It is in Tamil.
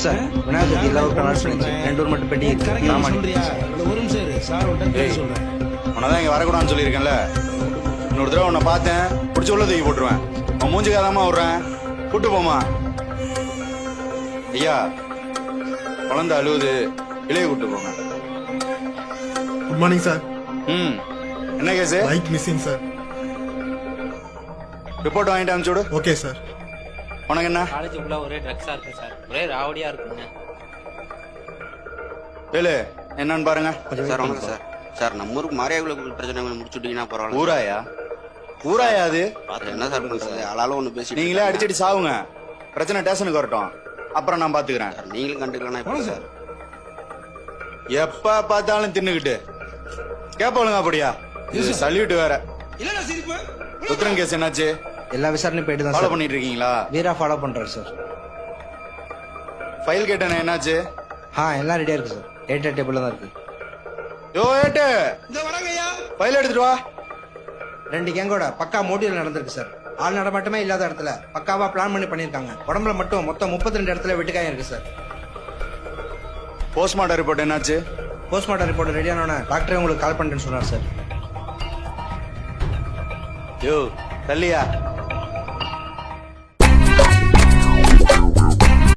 சார் விநாயகர் எல்லா ஊருக்கும் அலாட் பண்ணிச்சு 2 ஊர் மட்டும் பெண்டிங் சொல்றியா ஒரு நிமிஷம் இரு சார் உன்கிட்ட சொல்றேன் உன்னதான் இங்க வரக்கூடாதுன்னு சொல்லியிருக்கேன்ல இன்னொரு தடவை உன்னை பார்த்தேன் பிடிச்ச உள்ள தூக்கி போட்டுருவேன் உன் மூஞ்சுக்காதாமா விடுறேன் கூட்டு போமா ஐயா குழந்தை அழுவுது இளைய கூட்டு போங்க குட் மார்னிங் சார். ம் என்ன case bike missing sir. Report வாங்கிட்டு அனுப்பிச்சுடு. Okay sir. உனக்கு என்ன காலேஜ் உள்ள ஒரே ட்ரக்ஸா இருக்கு சார், ஒரே ராவடியா இருக்குங்க. வேலு என்னன்னு பாருங்க. சார் வணக்கம் சார். சார் நம்ம ஊருக்கு மாரியாகுல பிரச்சனை முடிச்சுட்டீங்கன்னா பரவாயில்ல. ஊராயா ஊராயா அது என்ன சார் பண்றது? ஆளாலும் ஒண்ணு பேசி நீங்களே அடிச்சடி சாவுங்க. பிரச்சனை ஸ்டேஷனுக்கு வரட்டும், அப்புறம் நான் பாத்துக்கிறேன். நீங்களும் கண்டுக்கலாம் எப்படி சார்? எப்ப பார்த்தாலும் தின்னுகிட்டு கேப்பாளுங்க அப்படியா? சல்யூட் வேற. உத்தரன் கேஸ் என்னாச்சு? எல்லா விசாரணையும் போயிட்டு தான் ஃபாலோ சார் பண்ணிட்டு இருக்கீங்களா? வீரா ஃபாலோ பண்றாரு சார். ஃபைல் கேட்டேனே என்னாச்சு? எல்லாம் ரெடியா இருக்கு சார். டேட்டா டேபிள்ல தான் இருக்கு. யோ ஏட்டு ஃபைல் எடுத்துட்டு வா. 2 கேங்கோட பக்கா மோட்டிவ் நடந்திருக்கு சார். ஆள் நடமாட்டமே இல்லாத இடத்துல பக்காவா பிளான் பண்ணி பண்ணிருக்காங்க. உடம்புல மட்டும் மொத்தம் 32 இடத்துல வெட்டுக்காயம் இருக்கு சார். போஸ்ட்மார்ட்டம் ரிப்போர்ட் என்னாச்சு? போஸ்ட்மார்ட்டம் ரிப்போர்ட் ரெடியானோட டாக்டரே உங்களுக்கு கால் பண்றேன்னு சொன்னார் சார். யோ தள்ளியா